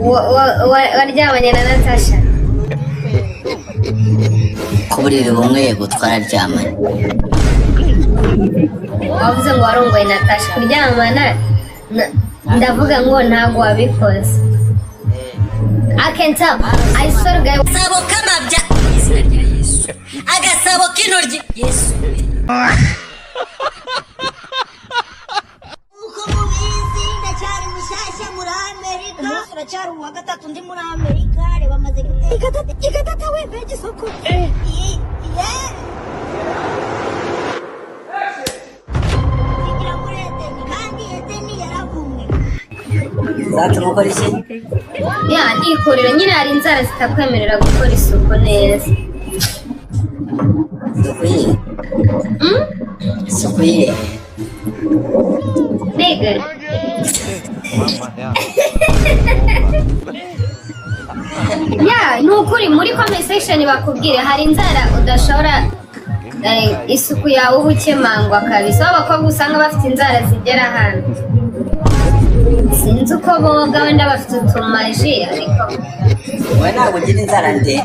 waryamanye na Natasha kuburire bumwe yego twararyamanye wavuze ngo warongoye Natasha kuryamana ndavuga ngo ntago wabikoze I can tell I swear guy sabo kamabya Yesu agasabo kinoryi Yesu Charu wakatatu ndi muri Amerika reba maze ikatata webe gisoko igira kurete kandi eteni yaravumwe zatumukora iki ya ndikorera nyine hari inzara zitakwemerera gukora isuku neza sukuye nigga ya nukuri muri comment section bakubwire hari inzara udashobora isuku yawe ubukemangwa kabisa abakobwa usanga bafite inzara zigera hano sinzi uko boga wenda bafite utumaji ariko we ntabwo ugira inzara ndende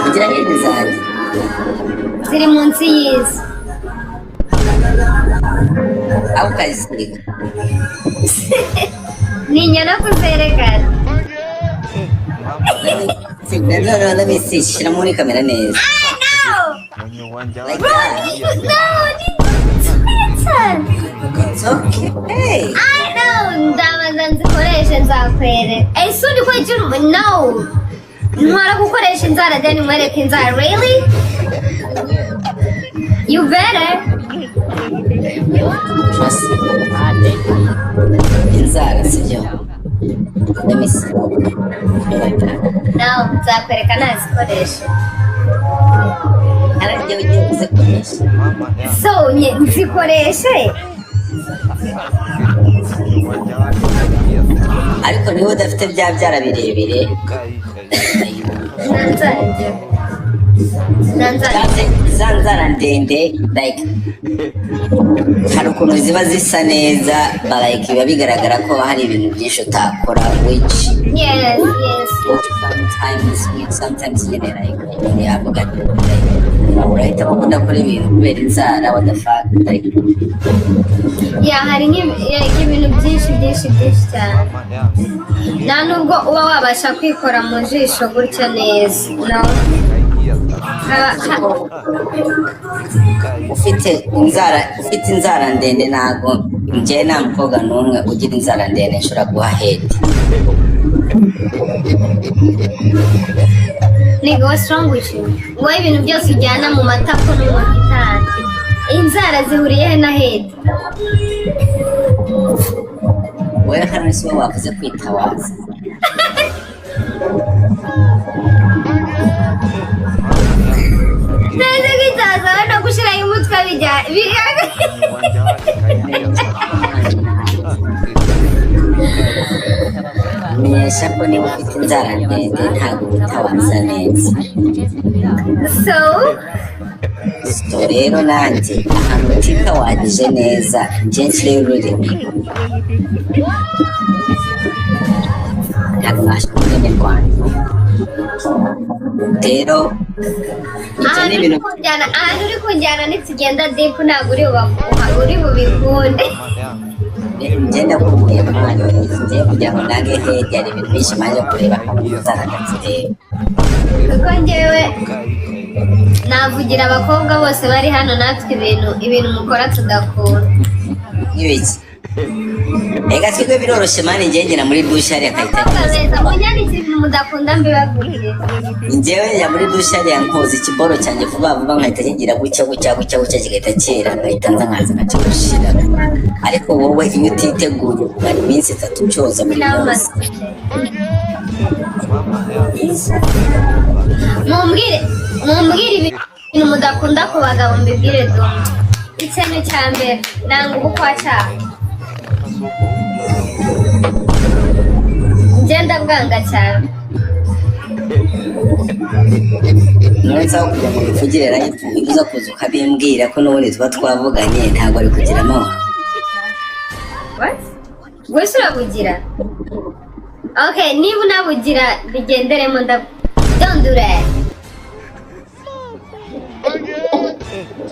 ugira n'inzara ziri munsi y'izi aho ukayisiga ni inyana kuzerekana let me see shira muri kamera neza like that. It's okay. I know ndamaze nzikoreshe nzakwereka ese uri kwejuru no ntwara gukoresha inzara then mwereke inzara really you better Trust me. Inzara sibyo. Let me see. no nzakwereka nazikoresha Arajye ugiye kuzikoresha. so nzikoreshe ariko niba udafite bya byara birebire za nzara ndende like hari ukuntu ziba zisa neza like biba bigaragara ko hari ibintu byinshi utakora which yes sometimes nyine like yavuga urahita udakora ibintu kubera inzara what the fuck like hari ibintu byinshi cyane nta nubwo uba wabasha kwikora mu jisho gutya neza no ufite inzara ndende ntago njye nta mukobwa n'umwe ugira inzara ndende nshobora guha head nigga what's wrong with you wowe ibintu byose ujyana mu matako no mu gitanda inzara zihuriye he na head wowe hano si wowe wavuze kwitawaza neza gitaza wenda gushyiraho umutwe menyesha ko niba ufite inzara ndende ntabwo witawaza neza so rero nanjye ahantu utitawagije neza njye nshyiraho ururimi nkafasha ururimi rwanjye rero ahantu uri kunjyana nitugenda deep ntabwo uri bubikunde ngenda kubwiye umwanya ngiye kugira ngo nange hege hari ibintu byinshi maze kureba nzaragatsireba kuko njyewe navugira abakobwa bose bari hano natwe ibintu mukora tudakura ibiki ega twebwe biroroshye mani ngengera muri dushe hariya akahita munyandikira ibintu mudakunda mbibabwire njyewe njya muri dushe hariya nkoza ikiboro cyanjye vuba vuba nkahita kigira gutya kigahita cyera ngahita nza nkaza nkakigushira ariko wowe iyo utiteguye umara iminsi 3 cyoza muri yose mumbwire ibintu mudakunda ku bagabo mbibwire Dumba ikintu cya mbere nanga ubukwacyara ngenda bwanga cyane nonese aho kugira ngo bivugire live uza kuza ukabimbwira ko n'ubundi tuba twavuganye ntabwo ari kugira amahoro Wese urabugira? Okay, niba unabugira bigenderemo don't do that.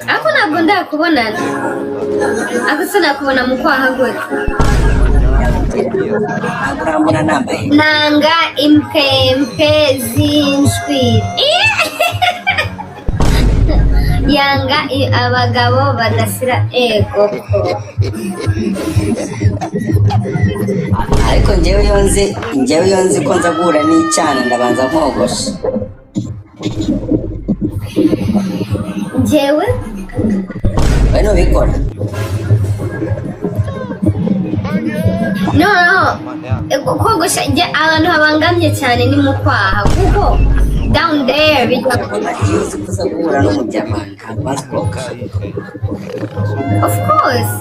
Ako ntabwo ndakubonana. Ako sinakubona mu kwaha gute. Urambona nambaye Nanga impempe zinshwi. Yanga abagabo badasira ego ko. ariko njyewe yonzi ko nza guhura n'icyana ndabanza nkogosha. Njyewe we nubikora? no kogosha abantu habangamye cyane ni mu kwaha kuko down there iyo uzi ko uza guhura n'umujyama ntabwo azi kogosha. of course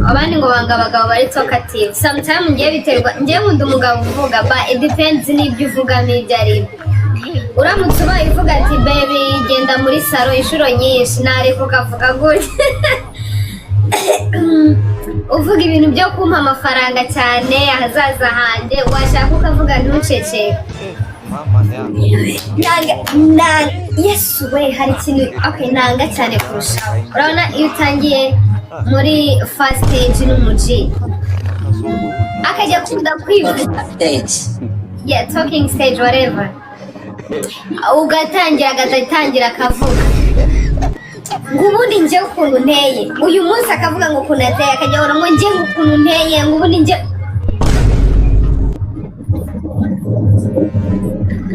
abandi ngo banga abagabo bari talkative sometimes ngiye biterwa ngiye nkunda umugabo uvuga but it depends n'ibyo uvuga n'ibyo ari byo. Uramutse ubaye uvuga ati baby genda muri salo inshuro nyinshi nareka ukavuga gutya uvuga ibintu byo kumpa amafaranga cyane ahazaza hanjye washaka ukavuga ntuceceke. Yesu we hari ikintu okay nanga cyane kurusha urabona iyo utangiye muri first stage n'umuji akajya kunda kwivuga yeah talking stage whatever agatangira akavuga ngo ubundi njye ukuntu nteye uyu munsi akavuga ngo ukuntu ateye akajya ahora ngo njye ukuntu nteye ngo ubundi njye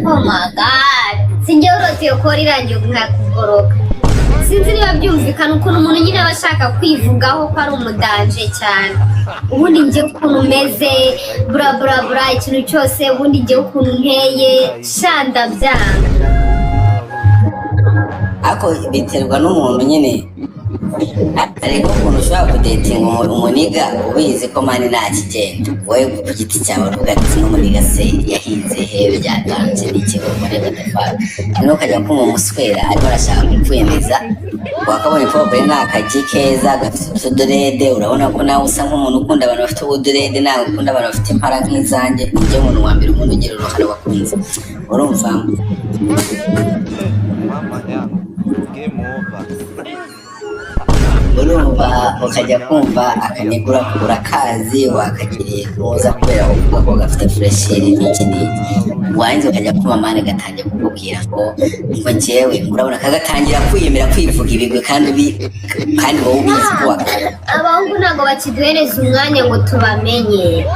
oh my god sinjye uroteye ko rirangiye nkakugoroka sinzi niba byumvikana ukuntu umuntu nyine aba ashaka kwivugaho ko ari umudanje cyane ubundi njye ukuntu meze bura bura bura ikintu cyose ubundi njye ukuntu nteye shanda byanga ako biterwa n'umuntu nyine ariko ukuntu ushobora kudetinga umuniga ubizi ko mani nta kigenda wowe ku giti cyawe uvuga ati n'umuniga se yahinze hehe byatanze n'ikigo muri GODFATHER noneho ukajya kumva umuswera ariko arashaka kukwemeza wakabonye probably ni akagi keza gafite utudorede urabona ko nawe usa nk'umuntu ukunda abantu bafite ubudorede nawe ukunda abantu bafite impara nk'izanjye nibyo muntu wa mbere umuntu ugira uruhare wakunze urumva urumva ukajya kumva akanegura kugura kazi wakagiriye kuza kubera uvuga ko gafite fresheri n'iki n'iki wanze ukajya kumva mane gatangiye kukubwira ngo njyewe urabona kagatangira kwiyemera kwivuga ibigwi kandi wowe ubizi ko wakora. Abahungu ntabwo bakiduhereza umwanya ngo tubamenye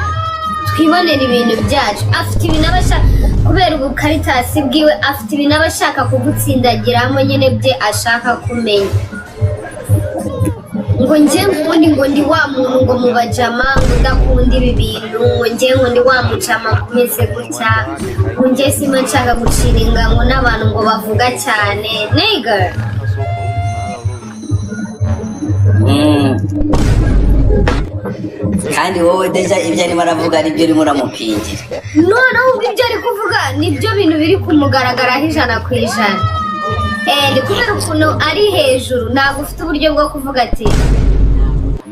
twibonera ibintu byacu afite ibintu abashaka kubera ubukaritasi bwiwe afite ibintu abashaka kugutsindagiramo nyine bye ashaka kumenya ngo njye ngundi ngo ndi wa muntu ngo mubajama ngo ndakunda ibi bintu ngo njye ngo ndi wa mucama kumeze gutya ngo njye sima nshaka guciringa ngo n'abantu ngo bavuga cyane nigga kandi wowe deja ibyo arimo aravuga aribyo urimo uramupingira noneho ubwo ibyo ari kuvuga nibyo bintu biri kumugaragaraho 100%. Ndi kubera ukuntu ari hejuru ntabwo ufite uburyo bwo kuvuga ati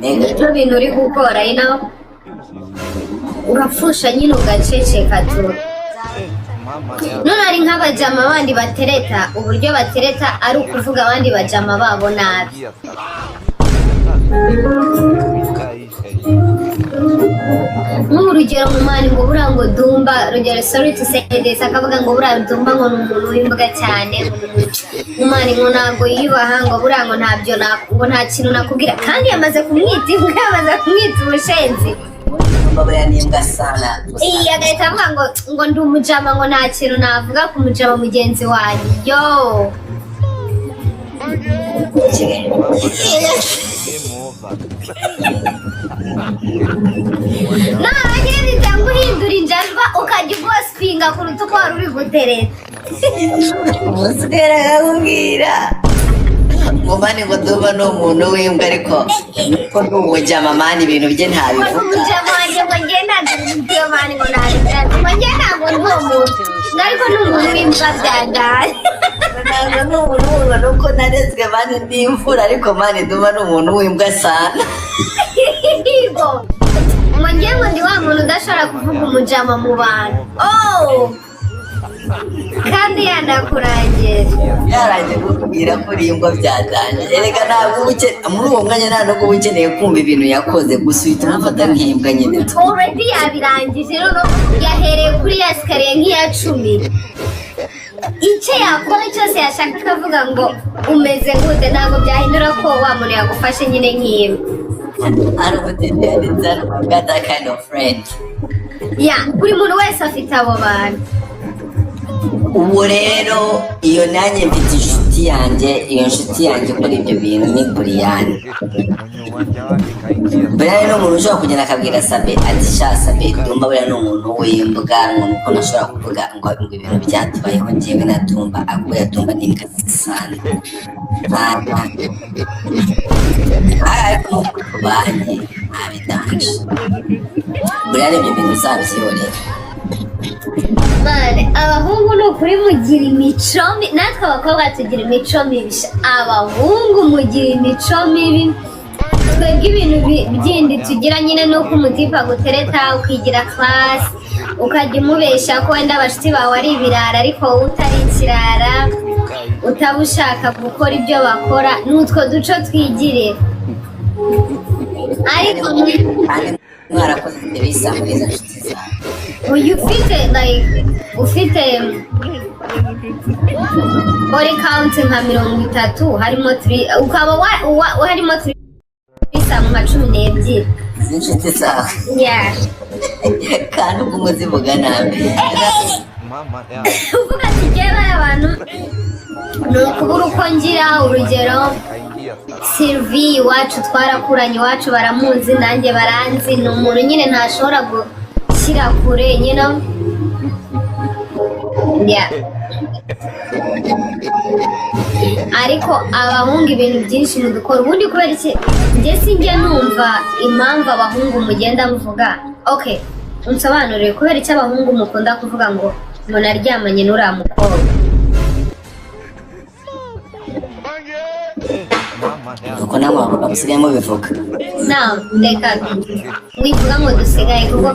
nibyo bintu uri gukora urapfusha nyine ugaceceka tu none ari nk'abajama abandi batereta uburyo batereta ari ukuvuga abandi bajama babo nabi nk'urugero mu mani ngo buriya ngo dumba rugero sorry to say this akavuga ngo buriya dumba ngo ni umuntu w'imbwa cyane mu mani ngo ntabwo yiyubaha ngo buriya ngo ntabyo ngo nta kintu nakubwira kandi yamaze kumwita imbwa yamaze kumwita ubushenzi buriya ni imbwa sana iya agahita avuga ngo ndi umujama ngo nta kintu navuga ku mujama mugenzi wanjye yo narangira bitanga uhindura injajwa ukajya ugosipinga kuruta uko wari uri gutereta umuswera akakubwira ngo mani ngo duba ni umuntu w'imbwa ariko ko ni umujama mani ibintu bye ntabivuga umujama wanjye ngo njye ntabwo ibyo mani ngo ntabivuga ngo njye ntabwo ndi umuntu ariko ni umuntu w'imbwa byangaye ntabwo ni umuntu w'imbwa nuko narezwe mani n'imfura ariko mani duba ni umuntu w'imbwa sana Higo. Ngo ndi wa muntu udashobora kuvuga umujama mu bantu. Oh! Kandi yanakurangira. Yarangiye kukubwira ko urimbwa byatanje. Erega ntabwo muri uwo mwanya nta nubwo ukeneye kumva ibintu yakoze gusa uhita umufata nk'imbwa nyine. Already yabirangije rero yahereye kuri ya sikariye nk'iya 10. Icyo yakora cyose yashaka akavuga ngo umeze gute ntabwo byahindura ko wa muntu yagufashe nyine nk'imbwa. I don't think I got that kind of friend. Yeah, buri muntu wese afite abo bantu. Ubu rero iyo nanjye mfite inshuti yanjye, iyo nshuti yanjye ikora ibyo bintu ni Buriyani. Buriyani ni umuntu ushobora kugenda akabwira Sabe ati sha Sabe Dumba buriya ni umuntu w'imbwa, umuntu uko nashobora kuvuga ngo ibintu byatubayeho njyewe na Dumba akuya Dumba ni imbwa zisanzwe. Ariko banjye abidanje. Buriyani ibyo bintu uzabyiyorera. Mane, abahungu ni ukuri mugira imico mibi, natwe abakobwa tugira imico mibi. Abahungu mugira imico mibi. Twebwe ibintu byindi tugira nyine nuko umutipe agutereta ukigira class, ukajya umubesha ko wenda abashuti bawe ari ibirara ariko wowe utari ikirara, utaba ushaka gukora ibyo bakora. Nutwo duco twigirira. Ariko mwarakoze bisa neza nshuti zawe. uyu ufite body count nka 30 harimo 3 ukaba harimo 3 bisa nka 12 inshuti zawe. yeah Kandi ubwo muzivuga nabi uvuga ati jyewe abantu ni ukubura uko ngira urugero Sylvie iwacu twarakuranye, iwacu baramuzi nanjye baranzi, ni umuntu nyine ntashobora gushyira kure nyine. Yeah. Ariko abahungu ibintu byinshi mudukora ubundi kubera iki njye sinjya numva impamvu abahungu mugenda muvuga. Okay, unsobanurire kubera iki abahungu mukunda kuvuga ngo umuntu aryamanye n'uriya mukobwa. uko namwe bamusigaye mubivuga. Reka wivuga ngo dusigaye kuko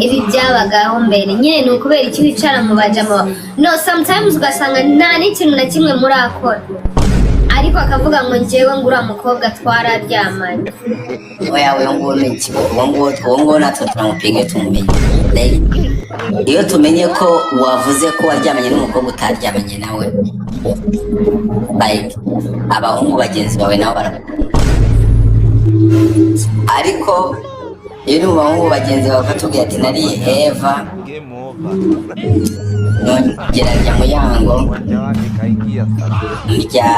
ibi byabagaho mbere nyine ni ukubera iki wicara mu bajama. No, sometimes ugasanga nta n'ikintu na kimwe murakora ariko akavuga ngo njyewe ngo uriya mukobwa twararyamanye. Oya we ngo ni iki? Uwo ngo natwe turamupinga tumumenye. Iyo tumenye ko wavuze ko waryamanye n'umukobwa utaryamanye nawe, like abahungu bagenzi bawe nabo barakunda. Ariko iyo ni mu bahungu bagenzi bawe bakatubwira ati nariye Eva nongera njya mu yango njya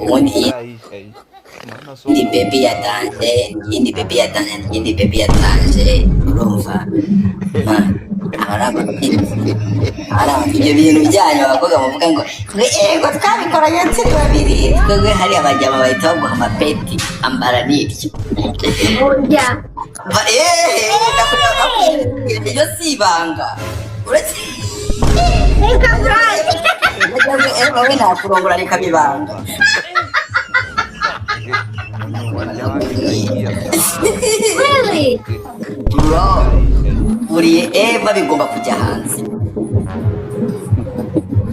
ubundi indi baby yatanje, indi baby yatanje urumva. Ibyo bintu byanyu abakobwa muvuga ngo ego twabikoranye turi babiri, twebwe hari abajyama bahita baguha amapeti ambara n'ibyo. Iryo si ibanga uretse we ntakurongora reka bibanga. Really? Bro, buri Eva bigomba kujya hanze.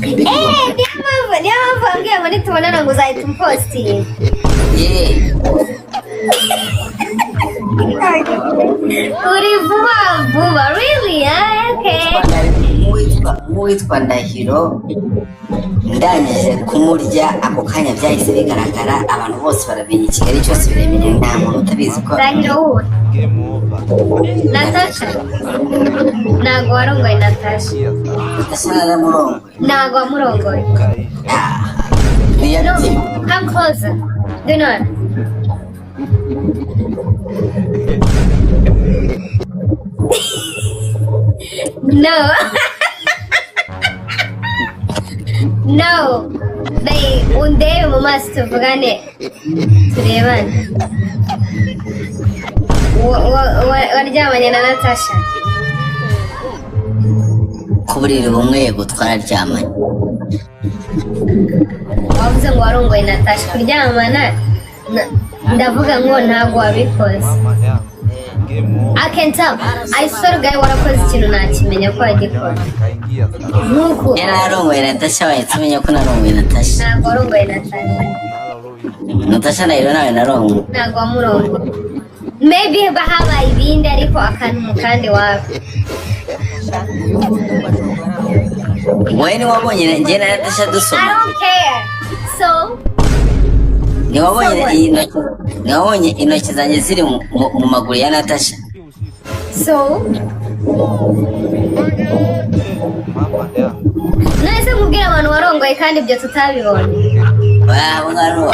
Niyo mpamvu wambwiye ngo nitubonana ngo uzahita umpostinga. Uri vuba really? Okay. Uwitwa Ndahiro ndangije kumurya ako kanya byahise bigaragara, abantu bose barabenya, Kigali cyose biremeye, nta muntu utabizi ko Ndahiro uwo Natasha. Ntago warongoye Natasha. Natasha naramurongoye. Ntago wamurongoye. No, come closer. Do not. No. No. Undebe mu maso tuvugane turebane. Waryamanye na Natasha? Ku buriri bumwe yego twararyamanye. Wavuze ngo warongoye Natasha. Kuryamana ndavuga ngo ntabwo wabikoze. I can tell. I swear guy warakoze ikintu nakimenya ko yagikoze. Nuko yararongoye Natasha wahitse ko narongoye Natasha. ntabwo warongoye Natasha. Natasha nayo nawe narongoye. Ntabwo wamurongoye. Maybe bahabaye ibindi ariko akantu mu kandi wapi. Wowe ni wabonye njye na Natasha I dusoma. don't care. So Ni wabonye intoki zanjye ziri mu maguru ya Natasha. nahise mubwira abantu warongoye kandi ibyo tutabibonye. Wow, ngaro.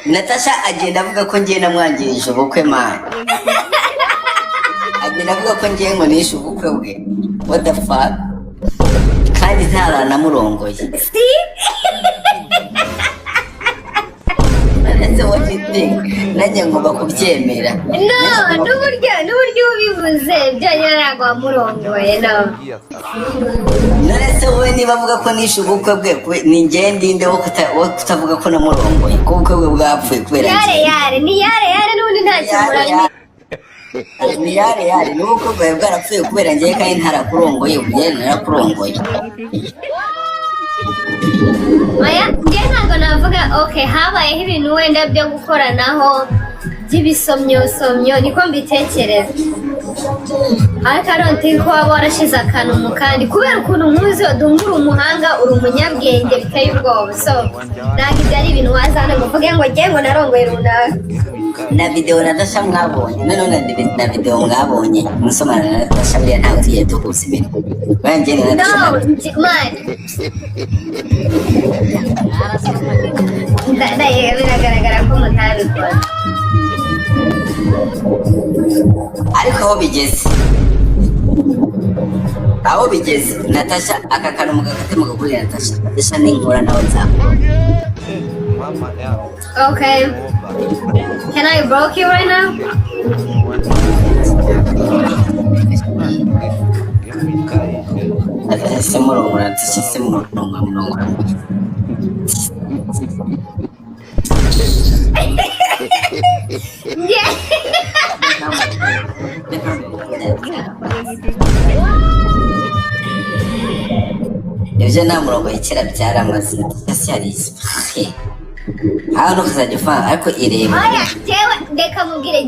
Natasha agenda avuga ko ngiye namwangirije ubukwe man. Agenda avuga ko ngiye ngo nishe ubukwe bwe. What the fuck? Kandi ntaranamurongoye. See? That's what you think. Nanjye ngomba kubyemera. No, n'uburyo ubivuze byonyine ntabwo wamurongoye no. Narese wowe niba avuga ko nishe ubukwe bwe ni njye ndinde wo kutavuga ko namurongoye ko ubukwe bwe bwapfuye kubera ni yare n'ubundi ntacyo muranye. Ni yare n'ubukwe bwawe bwarapfuye kubera njye kandi ntarakurongoye ubugeni narakurongoye. Oya, njye ntabwo navuga okay habayeho ibintu wenda byo gukoranaho by'ibisomyosomyo niko mbitekereza. Ariko aronti ko waba warashize akantu mu kandi kubera ukuntu nkuzi dumbura umuhanga uri umunyabwenge biteye ubwoba. So ntabwo ibyo ari ibintu wazana ngo uvuge ngo njye ngo narongoye runaka. Na video Natasha mwabonye na video mwabonye musomana na Natasha buriya ntawe tugiye tukuza ibintu banjye na Natasha biragaragara ko mutabikora. ariko aho bigeze Natasha aka kantu mugakate mugakuri Natasha n'inkora nawe nzakora. Okay. Can I block you right now? Yeah. Ibyo nta murongo yikira byaramaze Natasha yari hano kuzajya ufanga ariko ireba. Oya, jewe ndeka mubwire